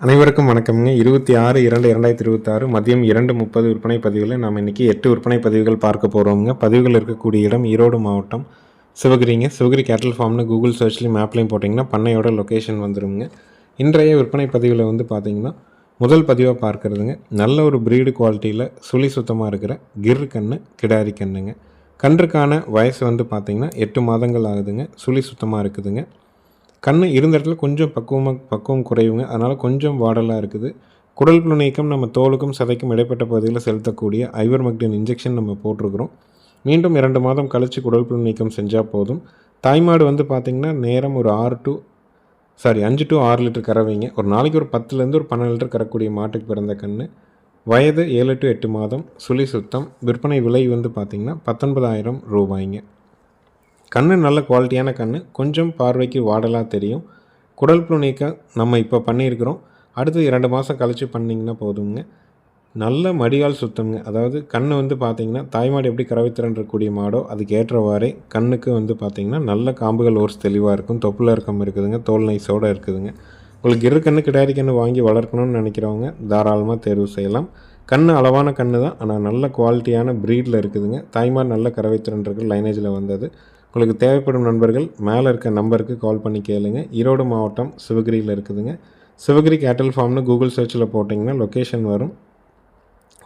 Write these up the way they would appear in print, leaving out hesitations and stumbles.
அனைவருக்கும் வணக்கம்ங்க. 26/2/2026 மதியம் 2:30 விற்பனை பதிவில் நாம் இன்றைக்கி 8 விற்பனை பதிவுகள் பார்க்க போகிறோம்ங்க. பதிவுகள் இருக்கக்கூடிய இடம் ஈரோடு மாவட்டம் சிவகிரிங்க. சிவகிரி கேட்டல் ஃபார்ம்னு கூகுள் சர்ச்லேயும் மேப்லேயும் போட்டிங்கன்னா பண்ணையோட லொக்கேஷன் வந்துடுங்க. இன்றைய விற்பனை பதிவில் வந்து பார்த்திங்கன்னா முதல் பதிவாக பார்க்குறதுங்க, நல்ல ஒரு ப்ரீடு குவாலிட்டியில் சுழி சுத்தமாக இருக்கிற கிர் கன்று, கிடாரி கன்றுங்க. கன்றுக்கான வயசு வந்து பார்த்திங்கன்னா 8 மாதங்கள் ஆகுதுங்க. சுழி சுத்தமாக இருக்குதுங்க. கண் இருந்த இடத்துல கொஞ்சம் பக்குவம் குறைவுங்க. அதனால் கொஞ்சம் வாடலாக இருக்குது. குடல் புழு நீக்கம் நம்ம தோலுக்கும் சதைக்கும் இடைப்பட்ட பகுதியில் செலுத்தக்கூடிய ஐவர்மெக்டின் இன்ஜெக்ஷன் நம்ம போட்டிருக்கிறோம். மீண்டும் 2 மாதம் கழித்து குடல் புழு நீக்கம் செஞ்சால் போதும். தாய்மாடு வந்து பார்த்திங்கன்னா நேரம் ஒரு 5 to 6 லிட்டர் கறவைங்க. ஒரு நாளைக்கு ஒரு 10லேருந்து ஒரு 12 லிட்டர் கறக்கூடிய மாட்டுக்கு பிறந்த கன்று. வயது 7 to 8 மாதம். சுழி சுத்தம். விற்பனை விலை வந்து பார்த்திங்கன்னா 19,000 ரூபாய்ங்க. கன்று நல்ல குவாலிட்டியான கன்று. கொஞ்சம் பார்வைக்கு வாடலாக தெரியும். குடல் புழு நீக்கம் நம்ம இப்போ பண்ணியிருக்கிறோம். அடுத்து 2 மாதம் கழித்து பண்ணிங்கன்னா போதுங்க. நல்ல மடியால் சுத்தம்ங்க. அதாவது கன்று வந்து பார்த்திங்கன்னா தாய்மாடு எப்படி கறவைத்திறன் இருக்கக்கூடிய மாடோ அதுக்கு ஏற்றவாறே கண்ணுக்கு வந்து பார்த்திங்கன்னா நல்ல காம்புகள் ஓர்ஸ் தெளிவாக இருக்கும். தொப்புல இறக்கம் இருக்குதுங்க. தோல் நைஸோடு இருக்குதுங்க. உங்களுக்கு கன்று கிடாரி கன்று வாங்கி வளர்க்கணும்னு நினைக்கிறவங்க தாராளமாக தேர்வு செய்யலாம். கன்று அளவான கன்று தான், ஆனால் நல்ல குவாலிட்டியான ப்ரீடில் இருக்குதுங்க. தாய்மாடு நல்ல கறவைத்திறன் இருக்குது. லைனேஜில் வந்தது. உங்களுக்கு தேவைப்படும் நண்பர்கள் மேலே இருக்க நம்பருக்கு கால் பண்ணி கேளுங்க. ஈரோடு மாவட்டம் சிவகிரியில் இருக்குதுங்க. சிவகிரி கேட்டல் ஃபார்ம்னு கூகுள் சர்ச்சில் போட்டிங்கன்னா லொக்கேஷன் வரும்.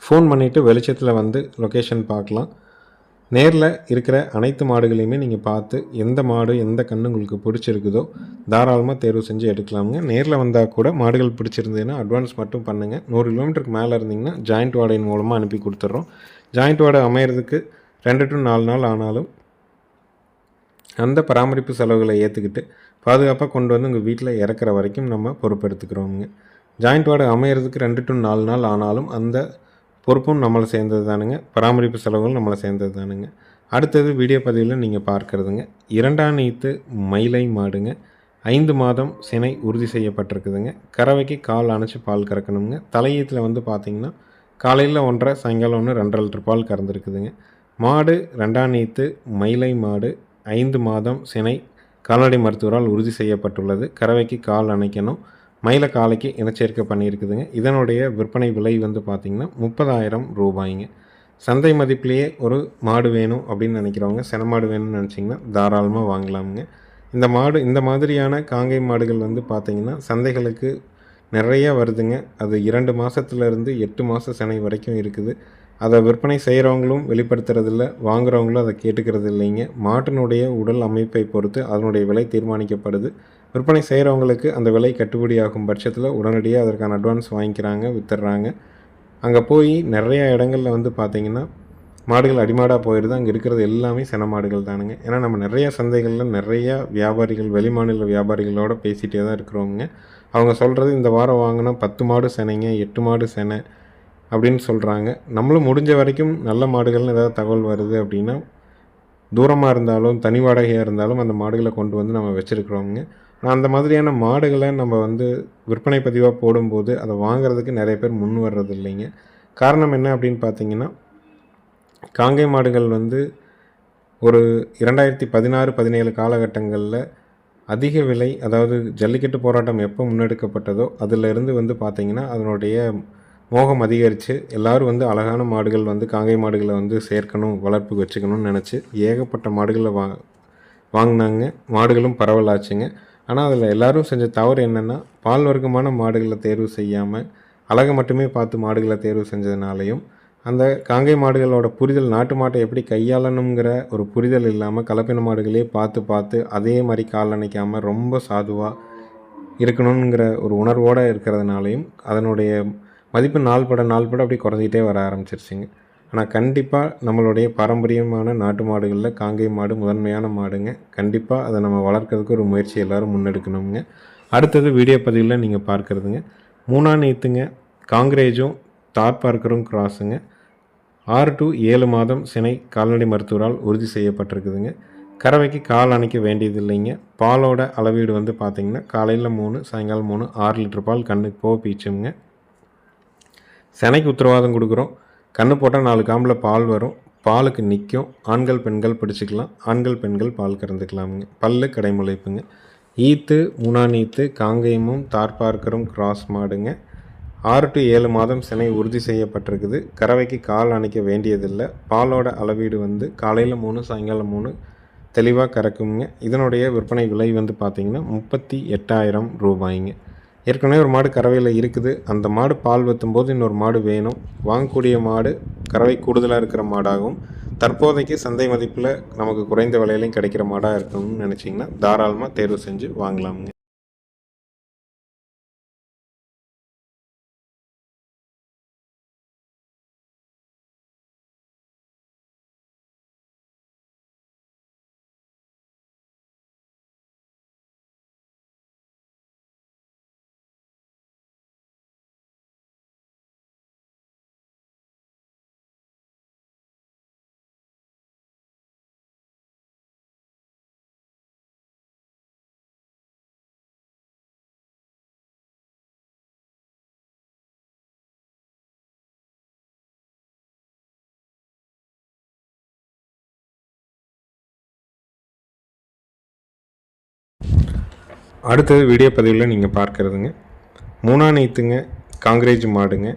ஃபோன் பண்ணிவிட்டு வெளிச்சத்தில் வந்து லொக்கேஷன் பார்க்கலாம். நேரில் இருக்கிற அனைத்து மாடுகளையுமே நீங்கள் பார்த்து எந்த மாடு எந்த கன்று உங்களுக்கு பிடிச்சிருக்குதோ தாராளமாக தேர்வு செஞ்சு எடுக்கலாமுங்க. நேரில் வந்தால் கூட மாடுகள் பிடிச்சிருந்ததுன்னா அட்வான்ஸ் மட்டும் பண்ணுங்கள். 100 கிலோமீட்டருக்கு மேலே இருந்தீங்கன்னா ஜாயிண்ட் வாடகை மூலமாக அனுப்பி கொடுத்துட்றோம். ஜாயிண்ட் வாடகை அமையிறதுக்கு 2 to 4 நாள் ஆனாலும் அந்த பராமரிப்பு செலவுகளை ஏற்றுக்கிட்டு பாதுகாப்பாக கொண்டு வந்து உங்கள் வீட்டில் இறக்குற வரைக்கும் நம்ம பொறுப்பெடுத்துக்கிறோமுங்க. ஜாயிண்ட் வார்டு அமையிறதுக்கு 2 to 4 நாள் ஆனாலும் அந்த பொறுப்பும் நம்மளை சேர்ந்தது தானுங்க. பராமரிப்பு செலவுகள் நம்மளை சேர்ந்தது தானுங்க. அடுத்தது வீடியோ பதிவில் நீங்கள் பார்க்குறதுங்க, 2ஆம் நீத்து மயிலை மாடுங்க. 5 மாதம் சினை உறுதி செய்யப்பட்டிருக்குதுங்க. கறவைக்கு கால் அணைச்சி பால் கறக்கணுங்க. தலையீத்தில் வந்து பார்த்திங்கன்னா காலையில் 1.5 சாயங்காலம் 1 2.5 லிட்டர் பால் கறந்துருக்குதுங்க. மாடு 2ஆம் நீத்து மயிலை மாடு. 5 மாதம் சினை கால்நடை மருத்துவரால் உறுதி செய்யப்பட்டுள்ளது. கறவைக்கு கால் அணைக்கணும். மயில காலைக்கு இனச்சேர்க்கை பண்ணியிருக்குதுங்க. இதனுடைய விற்பனை விலை வந்து பார்த்திங்கன்னா 30,000 ரூபாய்ங்க. சந்தை மதிப்பிலேயே ஒரு மாடு வேணும் அப்படின்னு நினைக்கிறவங்க, செனமாடு வேணும்னு நினச்சிங்கன்னா தாராளமாக வாங்கலாமுங்க. இந்த மாதிரியான காங்கை மாடுகள் வந்து பார்த்திங்கன்னா சந்தைகளுக்கு நிறைய வருதுங்க. அது 2 மாதத்துலேருந்து 8 மாத சினை வரைக்கும் இருக்குது. அதை விற்பனை செய்கிறவங்களும் வெளிப்படுத்துறதில்ல, வாங்குகிறவங்களும் அதை கேட்டுக்கிறது இல்லைங்க. மாட்டினுடைய உடல் அமைப்பை பொறுத்து அதனுடைய விலை தீர்மானிக்கப்படுது. விற்பனை செய்கிறவங்களுக்கு அந்த விலை கட்டுப்படியாகும் பட்சத்தில் உடனடியாக அதற்கான அட்வான்ஸ் வாங்கிக்கிறாங்க, வித்துடுறாங்க. அங்கே போய் நிறையா இடங்களில் வந்து பார்த்திங்கன்னா மாடுகள் அடிமாடாக போயிடுது. அங்கே இருக்கிறது எல்லாமே சென மாடுகள் தானுங்க. ஏன்னா நம்ம நிறையா சந்தைகளில் நிறையா வியாபாரிகள், வெளிமாநில வியாபாரிகளோடு பேசிகிட்டே தான் இருக்கிறோங்க. அவங்க சொல்கிறது இந்த வாரம் வாங்கினா 10 மாடு செனைங்க, 8 மாடு செனை அப்படின்னு சொல்கிறாங்க. நம்மளும் முடிஞ்ச வரைக்கும் நல்ல மாடுகள்னு ஏதாவது தகவல் வருது அப்படின்னா தூரமாக இருந்தாலும் தனி வாடகையாக இருந்தாலும் அந்த மாடுகளை கொண்டு வந்து நம்ம வச்சுருக்குறோங்க. ஆனால் அந்த மாதிரியான மாடுகளை நம்ம வந்து விற்பனை பதிவாக போடும்போது அதை வாங்குறதுக்கு நிறைய பேர் முன் வர்றது இல்லைங்க. காரணம் என்ன அப்படின்னு பார்த்தீங்கன்னா, காங்கை மாடுகள் வந்து ஒரு 2016-17 காலகட்டங்களில் அதிக விலை, அதாவது ஜல்லிக்கட்டு போராட்டம் எப்போ முன்னெடுக்கப்பட்டதோ அதிலிருந்து வந்து பார்த்திங்கன்னா அதனுடைய மோகம் அதிகரித்து எல்லோரும் வந்து அழகான மாடுகள் வந்து காங்கை மாடுகளை வந்து சேர்க்கணும், வளர்ப்புக்கு வச்சுக்கணும்னு நினச்சி ஏகப்பட்ட மாடுகளை வாங்கினாங்க. மாடுகளும் பரவலாச்சுங்க. ஆனால் அதில் எல்லோரும் செஞ்ச தவறு என்னென்னா, பால் வர்க்கமான மாடுகளை தேர்வு செய்யாமல் அழகை மட்டுமே பார்த்து மாடுகளை தேர்வு செஞ்சதுனாலையும் அந்த காங்கை மாடுகளோட புரிதல், நாட்டு மாட்டை எப்படி கையாளணுங்கிற ஒரு புரிதல் இல்லாமல் கலப்பின மாடுகளே பார்த்து அதே மாதிரி கால் அணைக்காமல் ரொம்ப சாதுவாக இருக்கணுங்கிற ஒரு உணர்வோடு இருக்கிறதுனாலையும் அதனுடைய மதிப்பு நாள் பட அப்படி குறைஞ்சிக்கிட்டே வர ஆரம்பிச்சிருச்சுங்க. ஆனால் கண்டிப்பாக நம்மளுடைய பாரம்பரியமான நாட்டு மாடுகளில் காங்கை மாடு முதன்மையான மாடுங்க. கண்டிப்பாக அதை நம்ம வளர்க்குறதுக்கு ஒரு முயற்சி எல்லோரும் முன்னெடுக்கணுங்க. அடுத்தது வீடியோ பதிவில் நீங்கள் பார்க்குறதுங்க, 3ஆம் நீத்துங்க, காங்கிரேஜும் தார் பார்க்கரும் கிராஸுங்க. 6 to 7 மாதம் சினை கால்நடை மருத்துவரால் உறுதி செய்யப்பட்டிருக்குதுங்க. கறவைக்கு கால் அணைக்க வேண்டியது இல்லைங்க. பாலோட அளவீடு வந்து பார்த்திங்கன்னா காலையில் 3 சாயங்காலம் 3 6 லிட்டர் பால் கண்ணுக்கு போக பீச்சுங்க. செனைக்கு உத்தரவாதம் கொடுக்குறோம். கன்று போட்டால் 4 காம்பில் பால் வரும். பாலுக்கு நிற்கும். ஆண்கள் பெண்கள் பிடிச்சிக்கலாம். ஆண்கள் பெண்கள் பால் கறந்துக்கலாமுங்க. பல்லு கடைமுளைப்புங்க. ஈத்து மூணாநீத்து காங்கேயமும் தார்பார்க்கரும் கிராஸ் மாடுங்க. 6 to 7 மாதம் சினை உறுதி செய்யப்பட்டிருக்குது. கறவைக்கு கால் அணைக்க வேண்டியதில்லை. பாலோட அளவீடு வந்து காலையில் 3 சாயங்காலம் 3 தெளிவாக கறக்குங்க. இதனுடைய விற்பனை விலை வந்து பார்த்திங்கன்னா 38,000 ரூபாய்ங்க. ஏற்கனவே ஒரு மாடு கறவையில் இருக்குது. அந்த மாடு பால் வற்றும்போது இன்னொரு மாடு வேணும். வாங்கக்கூடிய மாடு கறவை கூடுதலாக இருக்கிற மாடாகவும் தற்போதைக்கு சந்தை மதிப்பில் நமக்கு குறைந்த விலையிலையும் கிடைக்கிற மாடாக இருக்கணும்னு நினச்சிங்கன்னா தாராளமாக தேர்வு செஞ்சு வாங்கலாமுங்க. அடுத்தது வீடியோ பதிவில் நீங்கள் பார்க்குறதுங்க மூணாநீத்துங்க காங்கிரேஜ் மாடுங்க.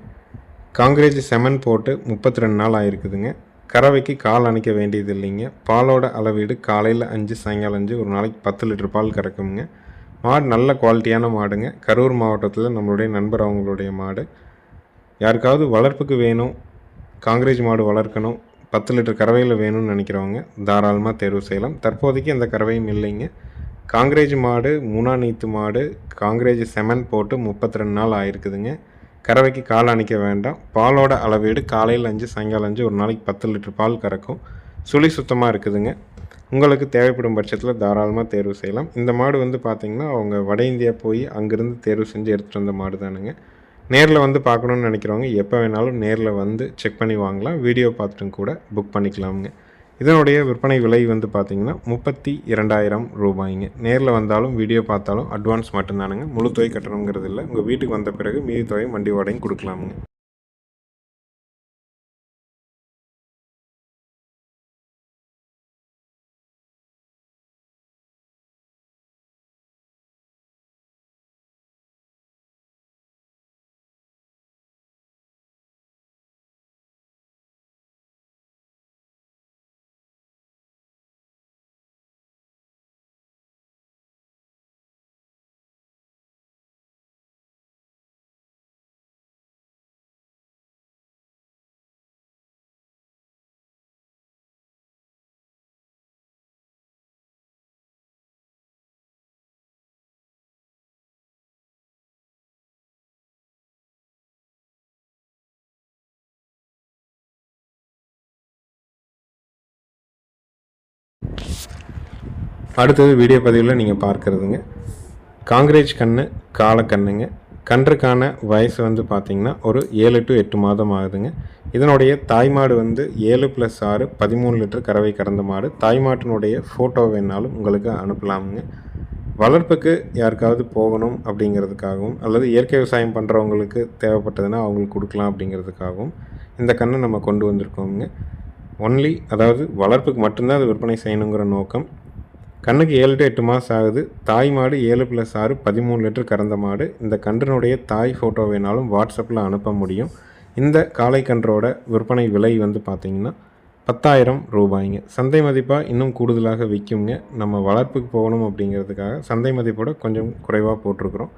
காங்கிரேஜ் செமன் போட்டு 32 நாள் ஆகிருக்குதுங்க. கறவைக்கு கால் அணைக்க வேண்டியது இல்லைங்க. பாலோட அளவீடு காலையில் 5 சாயங்காலம் 5 ஒரு நாளைக்கு 10 லிட்டர் பால் கறக்குங்க. மாடு நல்ல குவாலிட்டியான மாடுங்க. கரூர் மாவட்டத்தில் நம்மளுடைய நண்பர் அவங்களுடைய மாடு. யாருக்காவது வளர்ப்புக்கு வேணும், காங்கிரேஜ் மாடு வளர்க்கணும், 10 லிட்டர் கறவையில் வேணும்னு நினைக்கிறவங்க தாராளமாக தேர்வு செய்யலாம். தற்போதைக்கு அந்த கறவையும் இல்லைங்க. காங்கிரேஜ் மாடு மூணாநீத்து மாடு காங்கிரேஜ் செமன் போட்டு 32 நாள் ஆகிருக்குதுங்க. கறவைக்கு கால் அணைக்க வேண்டாம். பாலோட அளவீடு காலையில் 5 சாயங்காலம் 5 ஒரு நாளைக்கு 10 லிட்டர் பால் கறக்கும். சுழி சுத்தமாக இருக்குதுங்க. உங்களுக்கு தேவைப்படும் பட்சத்தில் தாராளமாக தேர்வு செய்யலாம். இந்த மாடு வந்து பார்த்திங்கன்னா அவங்க வட இந்தியா போய் அங்கேருந்து தேர்வு செஞ்சு எடுத்துகிட்டு வந்த மாடு தானுங்க. நேரில் வந்து பார்க்கணுன்னு நினைக்கிறவங்க எப்போ வேணாலும் நேரில் வந்து செக் பண்ணி வாங்கலாம். வீடியோ பார்த்துட்டும் கூட புக் பண்ணிக்கலாமுங்க. இதனுடைய விற்பனை விலை வந்து பார்த்திங்கன்னா 32,000 ரூபாய்ங்க. நேரில் வந்தாலும் வீடியோ பார்த்தாலும் அட்வான்ஸ் மட்டும்தானுங்க. முழு தொகை கட்டணுங்கிறது இல்லை. உங்கள் வீட்டுக்கு வந்த பிறகு மீதி தொகையும் வண்டி வாடகையும் கொடுக்கலாமுங்க. அடுத்தது வீடியோ பதிவில் நீங்கள் பார்க்குறதுங்க காங்கிரேஜ் கன்று காலக்கண்ணுங்க. கன்றுக்கான வயசு வந்து பார்த்திங்கன்னா ஒரு 7 to 8 மாதம் ஆகுதுங்க. இதனுடைய தாய்மாடு வந்து 7+6 13 லிட்டர் கறவை கறந்த மாடு. தாய்மாட்டினுடைய ஃபோட்டோ வேணாலும் உங்களுக்கு அனுப்பலாமுங்க. வளர்ப்புக்கு யாருக்காவது போகணும் அப்படிங்கிறதுக்காகவும் அல்லது இயற்கை விவசாயம் பண்ணுறவங்களுக்கு தேவைப்பட்டதுன்னா அவங்களுக்கு கொடுக்கலாம் அப்படிங்கிறதுக்காகவும் இந்த கண்ணை நம்ம கொண்டு வந்திருக்கோங்க. ஒன்லி அதாவது வளர்ப்புக்கு மட்டும்தான் அது விற்பனை செய்யணுங்கிற நோக்கம். கண்ணுக்கு 7 to 8 மாதம் ஆகுது. தாய் மாடு 7+6 13 லிட்டர் கறந்த மாடு. இந்த கன்றினுடைய தாய் ஃபோட்டோ வேணாலும் வாட்ஸ்அப்பில் அனுப்ப முடியும். இந்த காளை கன்றோட விற்பனை விலை வந்து பார்த்திங்கன்னா 10,000 ரூபாய்ங்க. சந்தை மதிப்பாக இன்னும் கூடுதலாக விற்குங்க. நம்ம வளர்ப்புக்கு போகணும் அப்படிங்கிறதுக்காக சந்தை மதிப்போட கொஞ்சம் குறைவாக போட்டிருக்கிறோம்.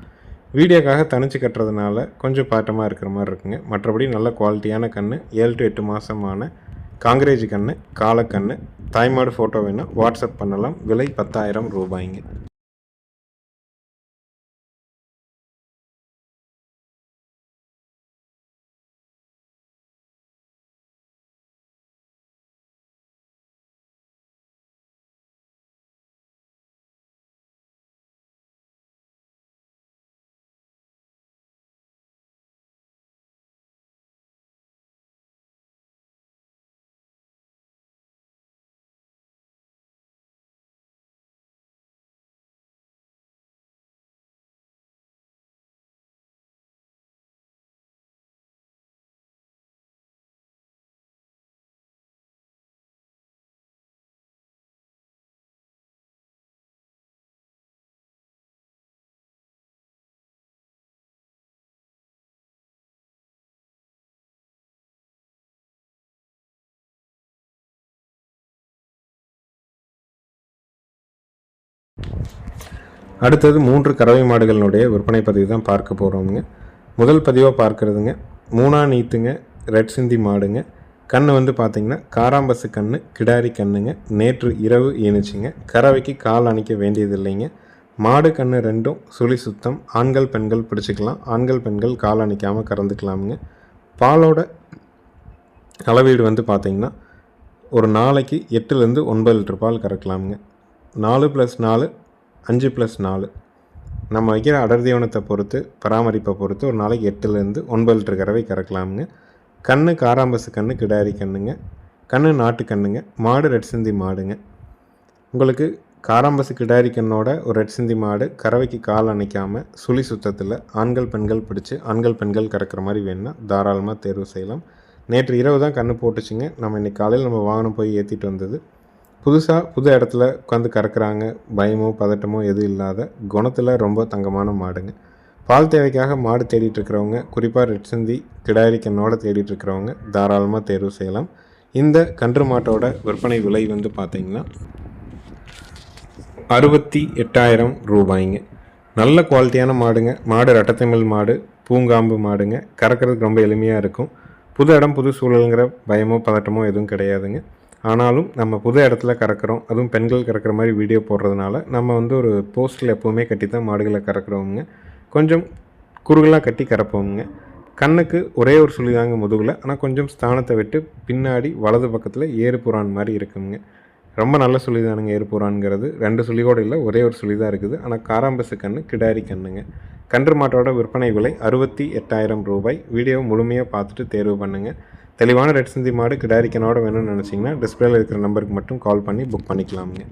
வீடியோக்காக தனிச்சு கட்டுறதுனால கொஞ்சம் பாட்டமாக இருக்கிற மாதிரி இருக்குங்க. மற்றபடி நல்ல குவாலிட்டியான கன்று 7 to 8 மாதமான காங்கிரேஜ் கன்று காலக்கன்று. தாய்மாடு ஃபோட்டோ வேணால் வாட்ஸ்அப் பண்ணலாம். விலை 10,000 ரூபாய்ங்க. அடுத்தது 3 கறவை மாடுகளினுடைய விற்பனை பதிவு தான் பார்க்க போகிறோமுங்க. முதல் பதிவாக பார்க்குறதுங்க 3ஆம் நீத்துங்க, ரெட் சிந்தி மாடுங்க. கன்று வந்து பார்த்திங்கன்னா காராம்பசு கன்று, கிடாரி கன்றுங்க. நேற்று இரவு ஈனுச்சுங்க. கறவைக்கு கால் அணைக்க வேண்டியது இல்லைங்க. மாடு கன்று ரெண்டும் சுழி சுத்தம். ஆண்கள் பெண்கள் பிடிச்சிக்கலாம். ஆண்கள் பெண்கள் கால் அணைக்காமல் கறந்துக்கலாமுங்க. பாலோட அளவீடு வந்து பார்த்திங்கன்னா ஒரு நாளைக்கு 8லேருந்து 9 லிட்டர் பால் கறக்கலாமுங்க. 4+4 5+4 நம்ம வைக்கிற அடர் தீவனத்தை பொறுத்து, பராமரிப்பை பொறுத்து ஒரு நாளைக்கு 8லேருந்து 9 லிட்டர் கறவை கறக்கலாமுங்க. கன்று காராம்பசு கன்று, கிடாரி கன்றுங்க. கன்று நாட்டு கன்றுங்க. மாடு ரெட் சிந்தி மாடுங்க. உங்களுக்கு காராம்பசு கிடாரி கண்ணோட ஒரு ரெட் சிந்தி மாடு கறவைக்கு கால் அணைக்காமல் சுழி சுத்தத்தில் ஆண்கள் பெண்கள் பிடிச்சி ஆண்கள் பெண்கள் கறக்கிற மாதிரி வேணும்னா தாராளமாக தேர்வு செய்யலாம். நேற்று இரவு தான் கன்று போட்டுச்சுங்க. நம்ம இன்றைக்கி காலையில் நம்ம வாகனம் போய் ஏற்றிட்டு வந்தது. புது இடத்துல உட்காந்து கறக்குறாங்க. பயமோ பதட்டமோ எதுவும் இல்லாத குணத்தில் ரொம்ப தங்கமான மாடுங்க. பால் தேவைக்காக மாடு தேடிட்டுருக்கிறவங்க, குறிப்பாக ரெட் சிந்தி கிடாரி கண்ணோட தேடிட்டுருக்கிறவங்க தாராளமாக தேர்வு செய்யலாம். இந்த கன்று மாட்டோட விற்பனை விலை வந்து பார்த்திங்கன்னா 68,000 ரூபாய்ங்க. நல்ல குவாலிட்டியான மாடுங்க. மாடு ரெட்டத்தமிழ் மாடு, பூங்காம்பு மாடுங்க. கறக்கிறதுக்கு ரொம்ப எளிமையாக இருக்கும். புது இடம் புது சூழலுங்கிற பயமோ பதட்டமோ எதுவும் கிடையாதுங்க. ஆனாலும் நம்ம புது இடத்துல கறக்கிறோம், அதுவும் பெண்கள் கறக்கிற மாதிரி வீடியோ போடுறதுனால நம்ம வந்து ஒரு போஸ்ட்டில் எப்போவுமே கட்டி தான் மாடுகளை கறக்கிறோமுங்க. கொஞ்சம் குறுகலாக கட்டி கறப்போமுங்க. கண்ணுக்கு ஒரே ஒரு சுழி தாங்க முதுகில். ஆனால் கொஞ்சம் ஸ்தானத்தை விட்டு பின்னாடி வலது பக்கத்தில் ஏறுபுறான் மாதிரி இருக்குங்க. ரொம்ப நல்ல சுழி தானுங்க ஏறுபுறான்ங்கிறது. 2 சுழியோடு இல்லை, ஒரே ஒரு சுழி தான் இருக்குது. ஆனால் காராம்பசு கன்று, கிடாரி கன்றுங்க. கன்று மாட்டோட விற்பனை விலை 68,000 ரூபாய். வீடியோ முழுமையாக பார்த்துட்டு தேர்வு பண்ணுங்கள். தெளிவான ரெட் சிந்தி மாடு கிடாரி கன்னோட வேணும்னு நினச்சிங்கன்னா டிஸ்பிளேல இருக்கிற நம்பருக்கு மட்டும் கால் பண்ணி புக் பண்ணிக்கலாமுங்க.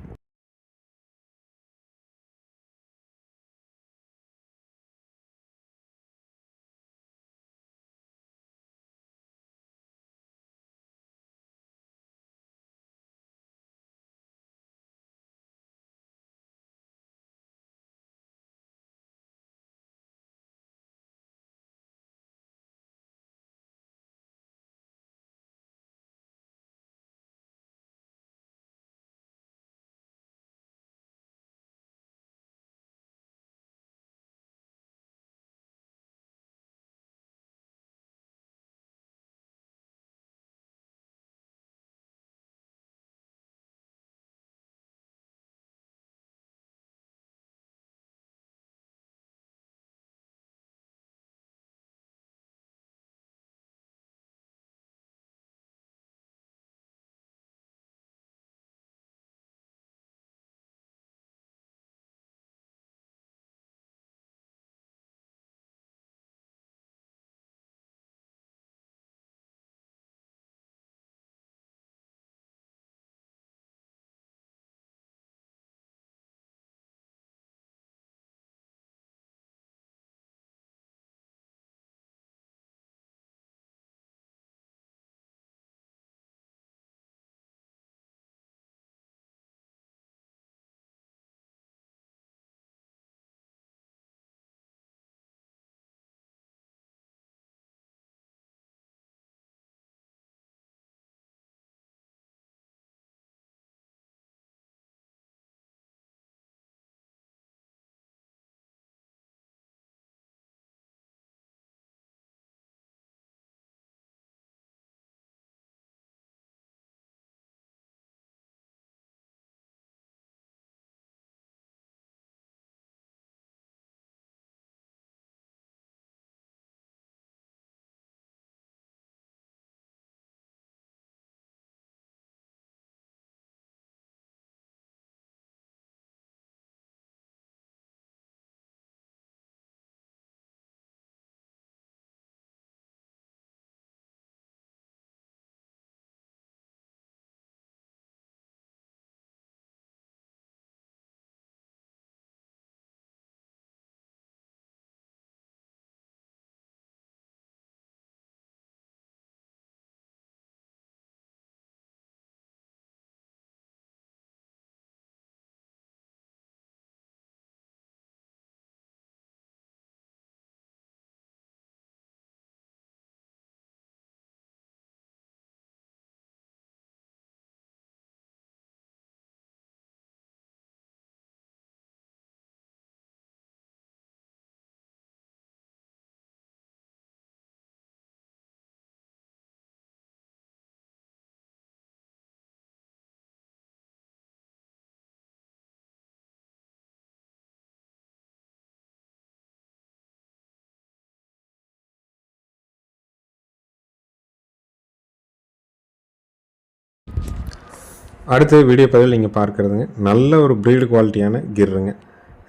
அடுத்த வீடியோ பதிவில் நீங்கள் பார்க்குறதுங்க நல்ல ஒரு ப்ரீடு குவாலிட்டியான கிர்ருங்க.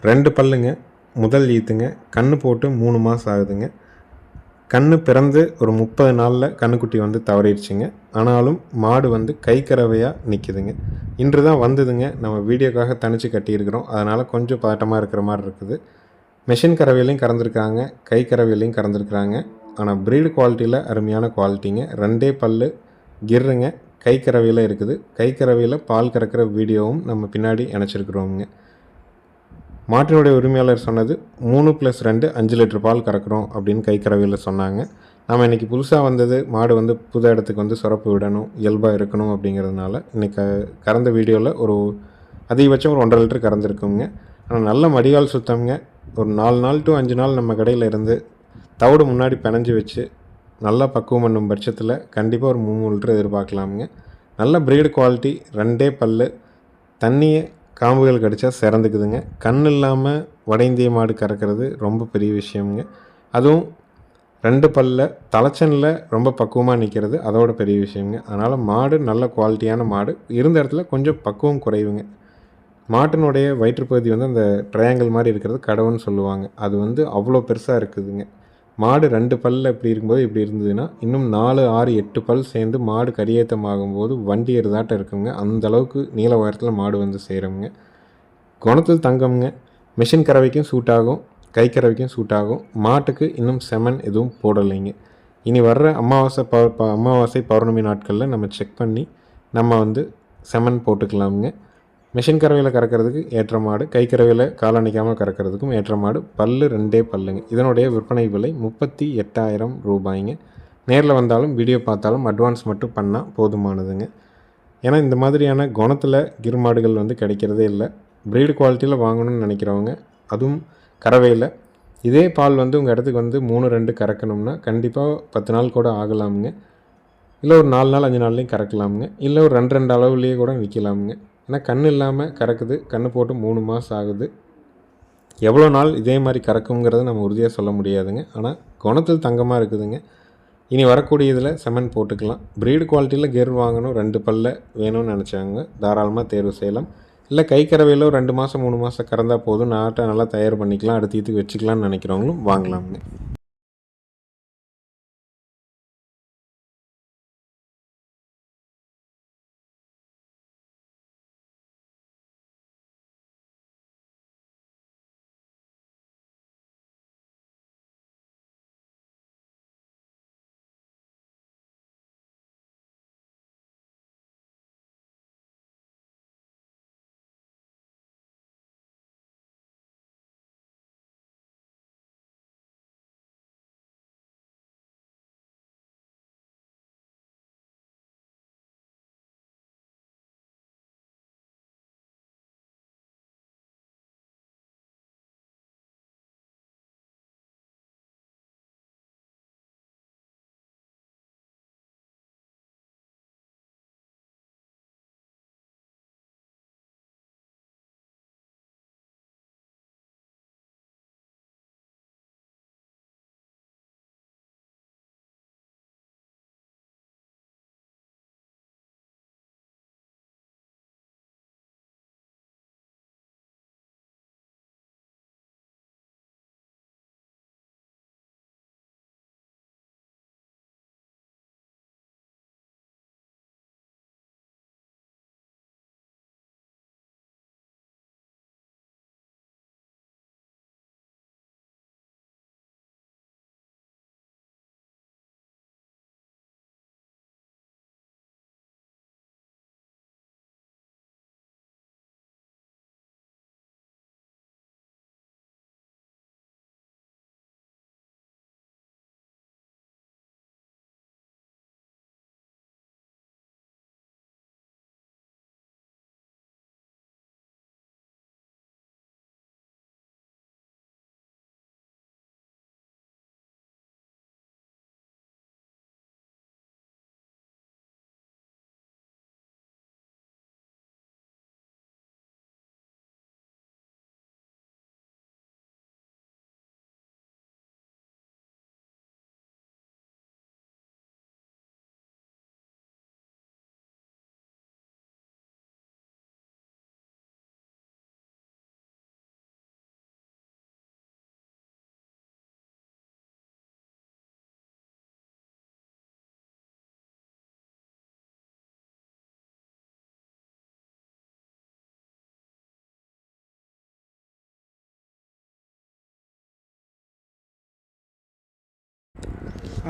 2 பல்லுங்க, முதல் ஈத்துங்க, கன்று போட்டு 3 மாதம் ஆகுதுங்க. கன்று பிறந்து ஒரு 30 நாளில் கன்றுக்குட்டி வந்து தவறிடுச்சுங்க. ஆனாலும் மாடு வந்து கைக்கறவையாக நிற்குதுங்க. இன்று தான் வந்ததுங்க. நம்ம வீடியோக்காக தனித்து கட்டியிருக்கிறோம். அதனால் கொஞ்சம் பதட்டமாக இருக்கிற மாதிரி இருக்குது. மெஷின் கறவையிலையும் கறந்துருக்காங்க, கை கறவையிலையும் கறந்துருக்குறாங்க. ஆனால் ப்ரீடு குவாலிட்டியில் அருமையான குவாலிட்டிங்க. 2 பல்லு கிர்ருங்க, கை கறவையில் இருக்குது. கை கறவையில் பால் கறக்கிற வீடியோவும் நம்ம பின்னாடி இணைச்சிருக்கிறோங்க. மாட்டினுடைய உரிமையாளர் சொன்னது 3+2 5 லிட்டர் பால் கறக்கிறோம் அப்படின்னு கை கறவையில் சொன்னாங்க. நம்ம இன்றைக்கி புதுசாக வந்தது மாடு வந்து புது இடத்துக்கு வந்து சுரப்பு விடணும், இயல்பாக இருக்கணும் அப்படிங்கிறதுனால இன்றைக்கி கறந்த வீடியோவில் ஒரு அதிகபட்சம் ஒரு 1.5 லிட்டர் கறந்துருக்குங்க. ஆனால் நல்ல மடிகால் சுத்தம்ங்க. ஒரு 4 நாள் டு 5 நாள் நம்ம கடையில் இருந்து தவிடு முன்னாடி பிணைஞ்சி வச்சு நல்லா பக்குவம் பண்ணும் பட்சத்தில் கண்டிப்பாக ஒரு 3 லிட்டர் எதிர்பார்க்கலாமுங்க. நல்ல ப்ரீடு குவாலிட்டி, 2 பல்லு, தண்ணியை காம்புகள் கடித்தா சிறந்துக்குதுங்க. கண் இல்லாமல் வட இந்திய மாடு கறக்கிறது ரொம்ப பெரிய விஷயம்ங்க. அதுவும் 2 பல்லில் தலைச்சனில் ரொம்ப பக்குவமாக நிற்கிறது அதோட பெரிய விஷயம்ங்க. அதனால் மாடு நல்ல குவாலிட்டியான மாடு, இருந்த இடத்துல கொஞ்சம் பக்குவம் குறைவுங்க. மாட்டினுடைய வயிற்றுப்பகுதி வந்து அந்த ட்ரையாங்கிள் மாதிரி இருக்கிறது கடவுன்னு சொல்லுவாங்க. அது வந்து அவ்வளோ பெருசாக இருக்குதுங்க. மாடு 2 பல்லில் இப்படி இருக்கும்போது இப்படி இருந்ததுன்னா இன்னும் 4, 6, 8 பல் சேர்ந்து மாடு கடியேற்றம் ஆகும்போது வண்டி எருதாட்டம் இருக்குங்க. அந்தளவுக்கு நீள உயரத்தில் மாடு வந்து சேருங்க. குணத்தில் தங்கம்ங்க. மிஷின் கறவைக்கும் சூட் ஆகும், கை கறவைக்கும் சூட் ஆகும். மாட்டுக்கு இன்னும் செமன் எதுவும் போடலைங்க. இனி வர்ற அமாவாசை பௌர்ணமி நாட்களில் நம்ம செக் பண்ணி நம்ம வந்து செமன் போட்டுக்கலாமுங்க. மிஷின் கறவையில் கறக்கிறதுக்கு ஏற்ற மாடு, கை கறவையில் கால் அணைக்காமல் கறக்கிறதுக்கும் ஏற்ற மாடு. பல்லு 2 பல்லுங்க. இதனுடைய விற்பனை விலை 38,000 ரூபாய்ங்க. நேரில் வந்தாலும் வீடியோ பார்த்தாலும் அட்வான்ஸ் மட்டும் பண்ணால் போதுமானதுங்க. ஏன்னா இந்த மாதிரியான குணத்தில் கிர் மாடுகள் வந்து கிடைக்கிறதே இல்லை. ப்ரீடு குவாலிட்டியில் வாங்கணும்னு நினைக்கிறவங்க, அதுவும் கறவையில் இதே பால் வந்து உங்கள் இடத்துக்கு வந்து 3-2 கறக்கணும்னா கண்டிப்பாக 10 நாள் கூட ஆகலாமுங்க. இல்லை ஒரு 4 நாள் 5 நாள்லேயும் கறக்கலாமுங்க. இல்லை ஒரு 2 அளவுலேயே கூட விற்கலாமுங்க. ஏன்னா கன்று இல்லாமல் கறக்குது, கன்று போட்டு 3 மாதம் ஆகுது. எவ்வளோ நாள் இதே மாதிரி கறக்குங்கிறத நம்ம உறுதியாக சொல்ல முடியாதுங்க. ஆனால் குணத்தில் தங்கமாக இருக்குதுங்க. இனி வரக்கூடிய இதில் செமன் போட்டுக்கலாம். ப்ரீடு குவாலிட்டியில் கிர் வாங்கணும், 2 பல்ல வேணும்னு நினச்சாங்க தாராளமாக தேர்வு செய்யலாம். இல்லை கை கறவையில் ஒரு 2 மாதம் 3 மாதம் கறந்தால் போதும், நாட்டை நல்லா தயார் பண்ணிக்கலாம், அடுத்த இதுக்கு வச்சுக்கலாம்னு நினைக்கிறவங்களும் வாங்கலாமுங்க.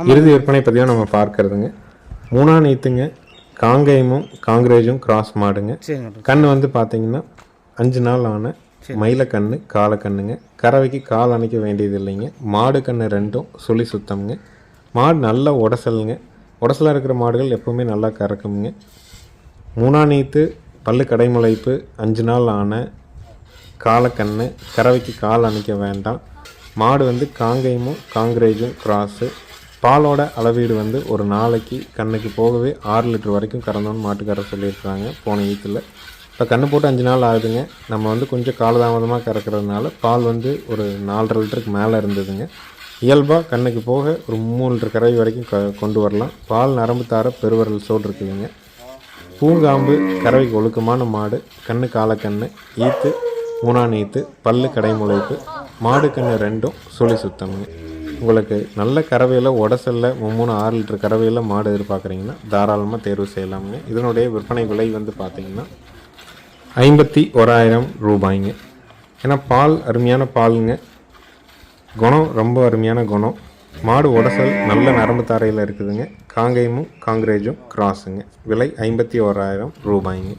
இறுதி விற்பனை பதிவாக நம்ம பார்க்கறதுங்க. 3ஆம் நீத்துங்க, காங்கேயமும் காங்கிரேஜும் கிராஸ் மாடுங்க. கண் வந்து பார்த்தீங்கன்னா 5 நாள் ஆன மயிலக்கண்ணு காலக்கண்ணுங்க. கறவைக்கு கால் அணைக்க வேண்டியது இல்லைங்க. மாடு கண்ணு 2ம் சுழி சுத்தம்ங்க. மாடு நல்ல உடசலுங்க. உடசலாக இருக்கிற மாடுகள் எப்போவுமே நல்லா கறக்குங்க. 3ஆம் நீத்து பல்லு கடைமுளைப்பு 5 நாள் ஆன காலக்கண்ணு. கறவைக்கு கால் அணைக்க வேண்டாம். மாடு வந்து காங்கேயமும் காங்கிரேஜும் கிராஸு. பாலோட அளவீடு வந்து ஒரு நாளைக்கு கண்ணுக்கு போகவே 6 லிட்டர் வரைக்கும் கறந்தோன்னு மாட்டுக்காரர் சொல்லியிருக்காங்க போன ஈத்தில். இப்போ கன்று போட்டு 5 நாள் ஆகுதுங்க. நம்ம வந்து கொஞ்சம் காலதாமதமாக கறக்கிறதுனால பால் வந்து ஒரு 4.5 லிட்டருக்கு மேலே இருந்ததுங்க. இயல்பாக கண்ணுக்கு போக ஒரு 3 லிட்டர் கறவை வரைக்கும் கொண்டு வரலாம். பால் நரம்பு தார பெருவரல் சோடு இருக்குதுங்க. பூங்காம்பு கறவைக்கு ஒழுக்கமான மாடு. கண்ணு காலக்கண்ணு, ஈத்து 3ஆம் ஈத்து, பல்லு கடைமுளைப்பு, மாடு கண்ணு 2ம் சுழி சுத்தம்ங்க. உங்களுக்கு நல்ல கறவையில் உடசலில் 6 லிட்டர் கறவையில் மாடு எதிர்பார்க்குறீங்கன்னா தாராளமாக தேர்வு செய்யலாமுங்க. இதனுடைய விற்பனை விலை வந்து பார்த்திங்கன்னா 51,000 ரூபாய்ங்க. ஏன்னா பால் அருமையான பாலுங்க. குணம் ரொம்ப அருமையான குணம். மாடு உடசல் நல்ல நரம்பு தாரையில் இருக்குதுங்க. காங்கேயமும் காங்கிரேஜும் கிராஸுங்க. விலை 51,000 ரூபாய்ங்க.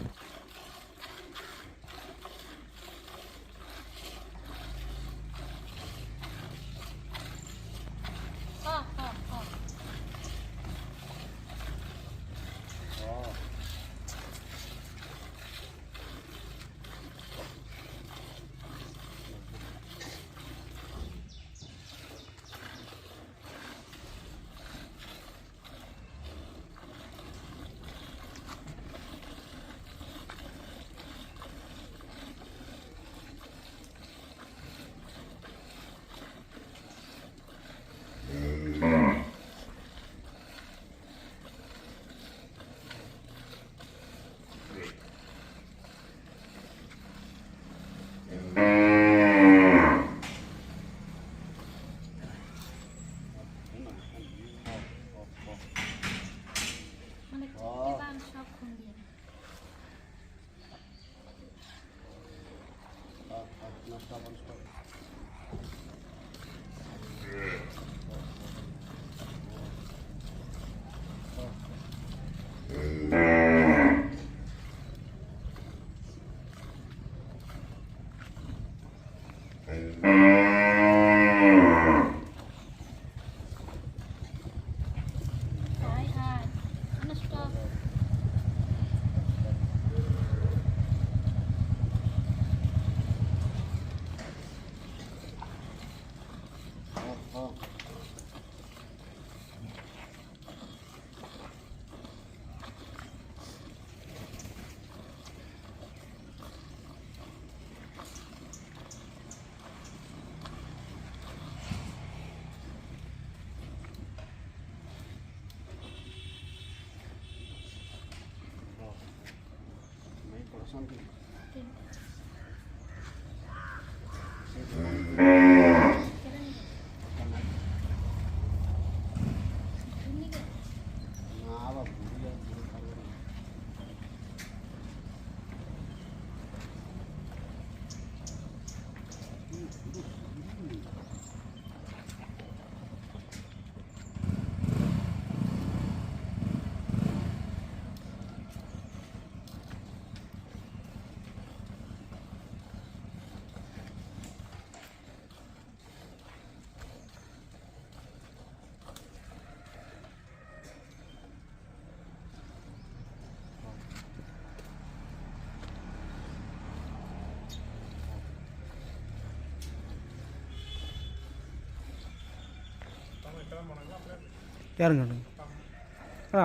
யாருங்க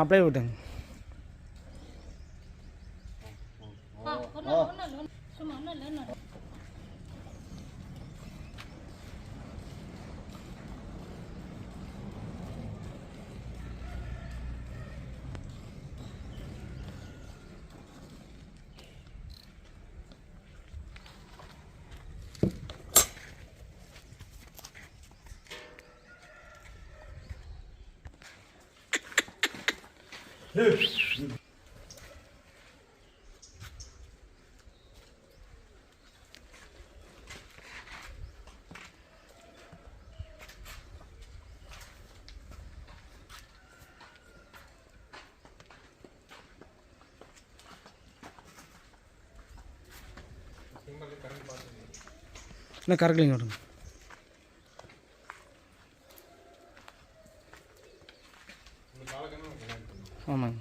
அப்படியே விட்டாங்க. இன்னும் கரெக்டிங்க விடுங்க. ஆமாங்க.